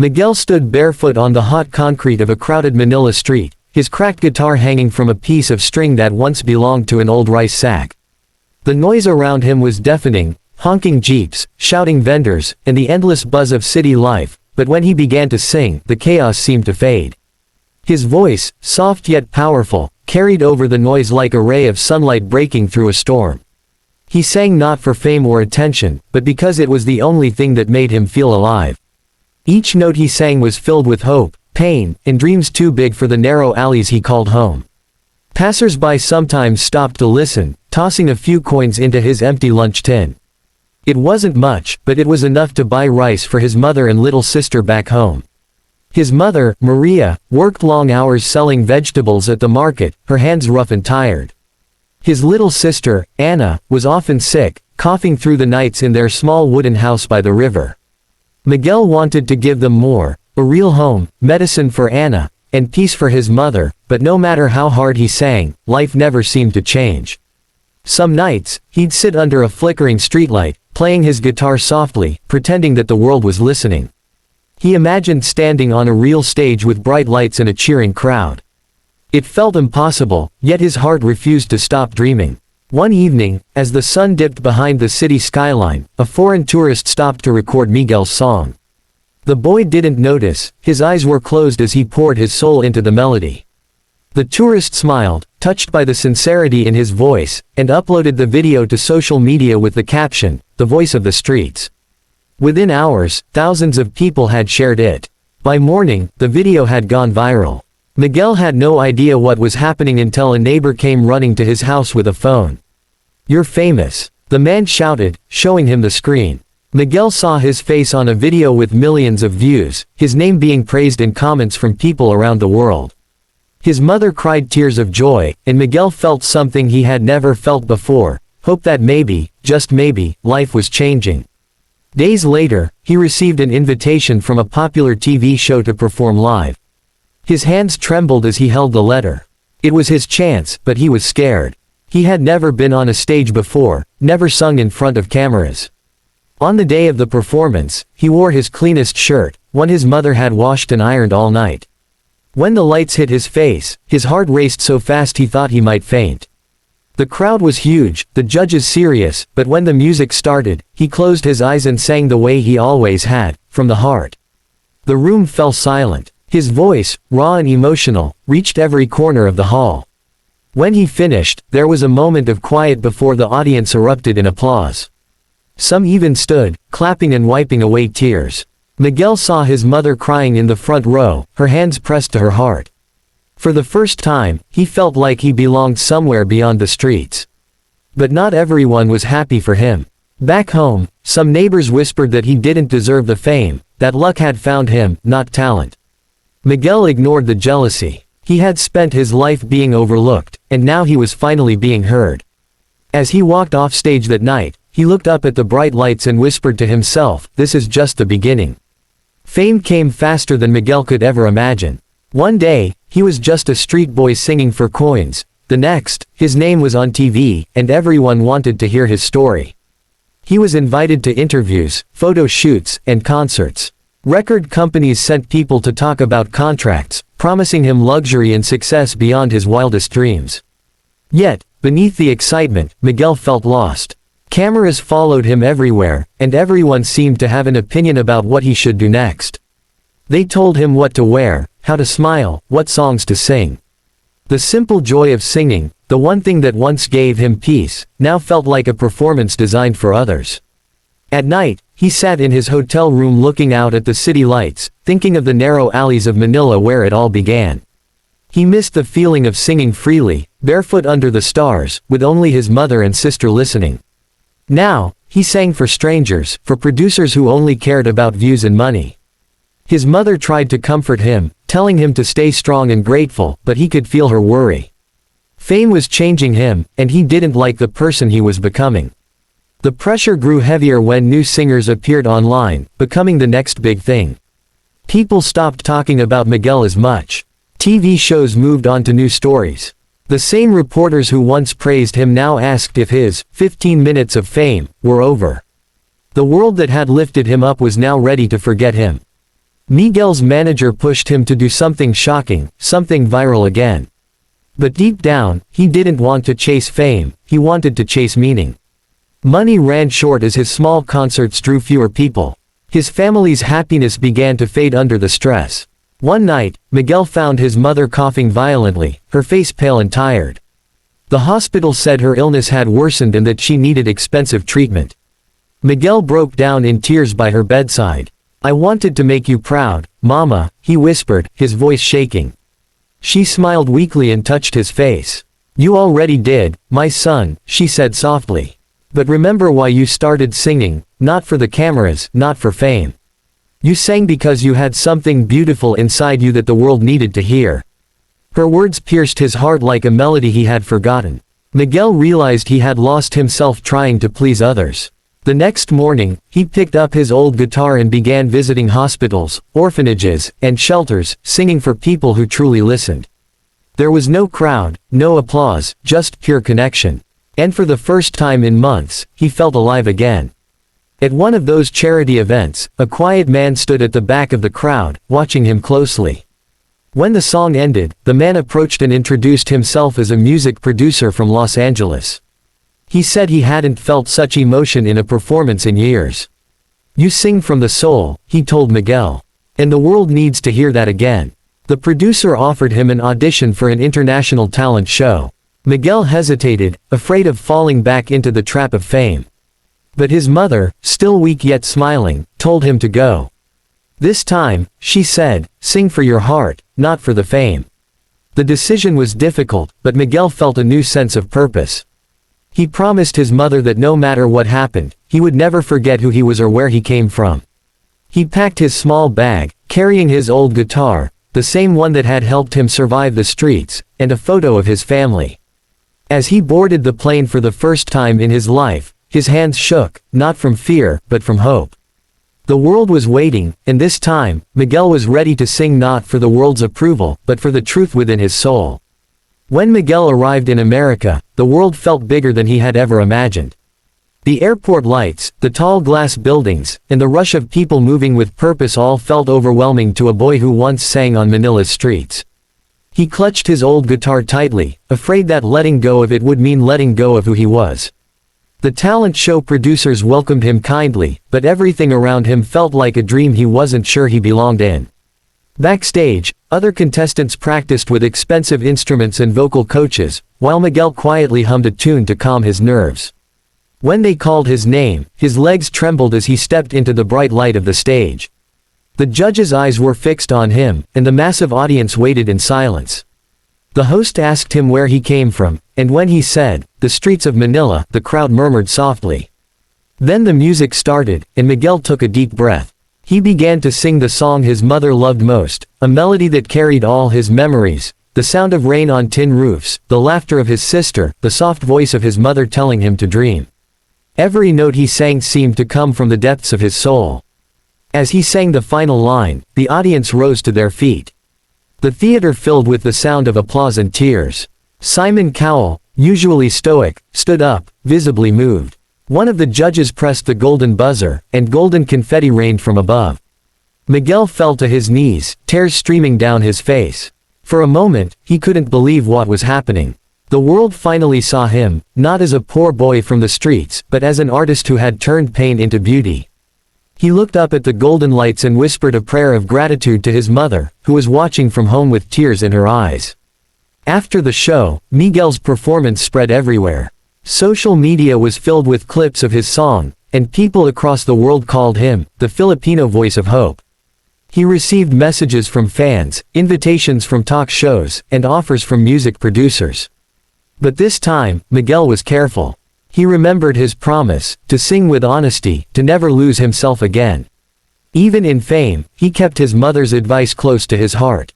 Miguel stood barefoot on the hot concrete of a crowded Manila street, his cracked guitar hanging from a piece of string that once belonged to an old rice sack. The noise around him was deafening, honking jeeps, shouting vendors, and the endless buzz of city life, but when he began to sing, the chaos seemed to fade. His voice, soft yet powerful, carried over the noise like a ray of sunlight breaking through a storm. He sang not for fame or attention, but because it was the only thing that made him feel alive. Each note he sang was filled with hope, pain, and dreams too big for the narrow alleys he called home. Passers-by sometimes stopped to listen, tossing a few coins into his empty lunch tin. It wasn't much, but it was enough to buy rice for his mother and little sister back home. His mother, Maria, worked long hours selling vegetables at the market, her hands rough and tired. His little sister, Anna, was often sick, coughing through the nights in their small wooden house by the river. Miguel wanted to give them more, a real home, medicine for Anna, and peace for his mother, but no matter how hard he sang, life never seemed to change. Some nights, he'd sit under a flickering streetlight, playing his guitar softly, pretending that the world was listening. He imagined standing on a real stage with bright lights and a cheering crowd. It felt impossible, yet his heart refused to stop dreaming. One evening, as the sun dipped behind the city skyline, a foreign tourist stopped to record Miguel's song. The boy didn't notice, his eyes were closed as he poured his soul into the melody. The tourist smiled, touched by the sincerity in his voice, and uploaded the video to social media with the caption, "The Voice of the Streets." Within hours, thousands of people had shared it. By morning, the video had gone viral. Miguel had no idea what was happening until a neighbor came running to his house with a phone. "You're famous," the man shouted, showing him the screen. Miguel saw his face on a video with millions of views, his name being praised in comments from people around the world. His mother cried tears of joy, and Miguel felt something he had never felt before, hope that maybe, just maybe, life was changing. Days later, he received an invitation from a popular TV show to perform live. His hands trembled as he held the letter. It was his chance, but he was scared. He had never been on a stage before, never sung in front of cameras. On the day of the performance, he wore his cleanest shirt, one his mother had washed and ironed all night. When the lights hit his face, his heart raced so fast he thought he might faint. The crowd was huge, the judges serious, but when the music started, he closed his eyes and sang the way he always had, from the heart. The room fell silent. His voice, raw and emotional, reached every corner of the hall. When he finished, there was a moment of quiet before the audience erupted in applause. Some even stood, clapping and wiping away tears. Miguel saw his mother crying in the front row, her hands pressed to her heart. For the first time, he felt like he belonged somewhere beyond the streets. But not everyone was happy for him. Back home, some neighbors whispered that he didn't deserve the fame, that luck had found him, not talent. Miguel ignored the jealousy. He had spent his life being overlooked, and now he was finally being heard. As he walked off stage that night, he looked up at the bright lights and whispered to himself, "This is just the beginning." Fame came faster than Miguel could ever imagine. One day, he was just a street boy singing for coins. The next, his name was on TV, and everyone wanted to hear his story. He was invited to interviews, photo shoots, and concerts. Record companies sent people to talk about contracts, promising him luxury and success beyond his wildest dreams. Yet, beneath the excitement, Miguel felt lost. Cameras followed him everywhere, and everyone seemed to have an opinion about what he should do next. They told him what to wear, how to smile, what songs to sing. The simple joy of singing, the one thing that once gave him peace, now felt like a performance designed for others. At night, he sat in his hotel room looking out at the city lights, thinking of the narrow alleys of Manila where it all began. He missed the feeling of singing freely, barefoot under the stars, with only his mother and sister listening. Now, he sang for strangers, for producers who only cared about views and money. His mother tried to comfort him, telling him to stay strong and grateful, but he could feel her worry. Fame was changing him, and he didn't like the person he was becoming. The pressure grew heavier when new singers appeared online, becoming the next big thing. People stopped talking about Miguel as much. TV shows moved on to new stories. The same reporters who once praised him now asked if his 15 minutes of fame were over. The world that had lifted him up was now ready to forget him. Miguel's manager pushed him to do something shocking, something viral again. But deep down, he didn't want to chase fame, he wanted to chase meaning. Money ran short as his small concerts drew fewer people. His family's happiness began to fade under the stress. One night, Miguel found his mother coughing violently, her face pale and tired. The hospital said her illness had worsened and that she needed expensive treatment. Miguel broke down in tears by her bedside. "I wanted to make you proud, Mama," he whispered, his voice shaking. She smiled weakly and touched his face. "You already did, my son," she said softly. "But remember why you started singing, not for the cameras, not for fame. You sang because you had something beautiful inside you that the world needed to hear." Her words pierced his heart like a melody he had forgotten. Miguel realized he had lost himself trying to please others. The next morning, he picked up his old guitar and began visiting hospitals, orphanages, and shelters, singing for people who truly listened. There was no crowd, no applause, just pure connection. And for the first time in months, he felt alive again. At one of those charity events, a quiet man stood at the back of the crowd, watching him closely. When the song ended, the man approached and introduced himself as a music producer from Los Angeles. He said he hadn't felt such emotion in a performance in years. "You sing from the soul," he told Miguel. "And the world needs to hear that again." The producer offered him an audition for an international talent show. Miguel hesitated, afraid of falling back into the trap of fame. But his mother, still weak yet smiling, told him to go. "This time," she said, "sing for your heart, not for the fame." The decision was difficult, but Miguel felt a new sense of purpose. He promised his mother that no matter what happened, he would never forget who he was or where he came from. He packed his small bag, carrying his old guitar, the same one that had helped him survive the streets, and a photo of his family. As he boarded the plane for the first time in his life, his hands shook, not from fear, but from hope. The world was waiting, and this time, Miguel was ready to sing not for the world's approval, but for the truth within his soul. When Miguel arrived in America, the world felt bigger than he had ever imagined. The airport lights, the tall glass buildings, and the rush of people moving with purpose all felt overwhelming to a boy who once sang on Manila's streets. He clutched his old guitar tightly, afraid that letting go of it would mean letting go of who he was. The talent show producers welcomed him kindly, but everything around him felt like a dream he wasn't sure he belonged in. Backstage, other contestants practiced with expensive instruments and vocal coaches, while Miguel quietly hummed a tune to calm his nerves. When they called his name, his legs trembled as he stepped into the bright light of the stage. The judges' eyes were fixed on him, and the massive audience waited in silence. The host asked him where he came from, and when he said, "The streets of Manila," the crowd murmured softly. Then the music started, and Miguel took a deep breath. He began to sing the song his mother loved most, a melody that carried all his memories, the sound of rain on tin roofs, the laughter of his sister, the soft voice of his mother telling him to dream. Every note he sang seemed to come from the depths of his soul. As he sang the final line, the audience rose to their feet. The theater filled with the sound of applause and tears. Simon Cowell, usually stoic, stood up, visibly moved. One of the judges pressed the golden buzzer, and golden confetti rained from above. Miguel fell to his knees, tears streaming down his face. For a moment, he couldn't believe what was happening. The world finally saw him, not as a poor boy from the streets, but as an artist who had turned pain into beauty. He looked up at the golden lights and whispered a prayer of gratitude to his mother, who was watching from home with tears in her eyes. After the show, Miguel's performance spread everywhere. Social media was filled with clips of his song, and people across the world called him the Filipino voice of hope. He received messages from fans, invitations from talk shows, and offers from music producers. But this time, Miguel was careful. He remembered his promise, to sing with honesty, to never lose himself again. Even in fame, he kept his mother's advice close to his heart.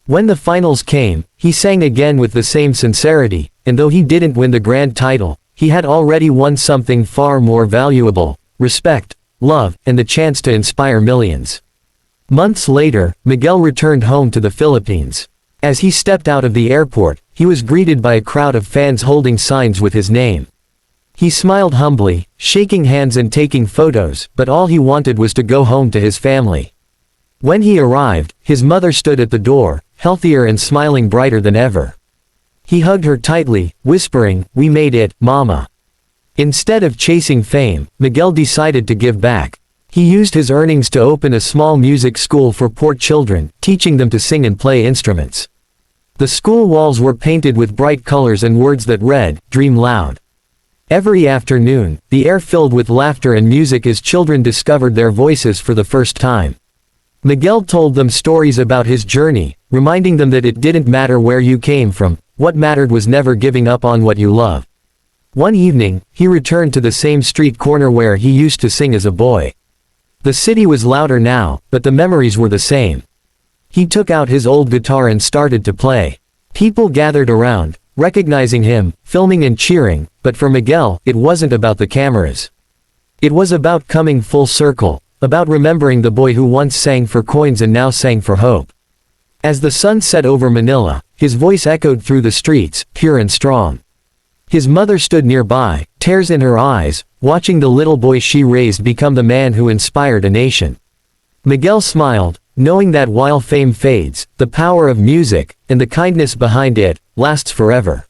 When the finals came, he sang again with the same sincerity, and though he didn't win the grand title, he had already won something far more valuable: respect, love, and the chance to inspire millions. Months later, Miguel returned home to the Philippines. As he stepped out of the airport, he was greeted by a crowd of fans holding signs with his name. He smiled humbly, shaking hands and taking photos, but all he wanted was to go home to his family. When he arrived, his mother stood at the door, healthier and smiling brighter than ever. He hugged her tightly, whispering, "We made it, Mama." Instead of chasing fame, Miguel decided to give back. He used his earnings to open a small music school for poor children, teaching them to sing and play instruments. The school walls were painted with bright colors and words that read, "Dream loud." Every afternoon, the air filled with laughter and music as children discovered their voices for the first time. Miguel told them stories about his journey, reminding them that it didn't matter where you came from, what mattered was never giving up on what you love. One evening, he returned to the same street corner where he used to sing as a boy. The city was louder now, but the memories were the same. He took out his old guitar and started to play. People gathered around, recognizing him, filming and cheering, but for Miguel, it wasn't about the cameras. It was about coming full circle, about remembering the boy who once sang for coins and now sang for hope. As the sun set over Manila, his voice echoed through the streets, pure and strong. His mother stood nearby, tears in her eyes, watching the little boy she raised become the man who inspired a nation. Miguel smiled, knowing that while fame fades, the power of music, and the kindness behind it, lasts forever.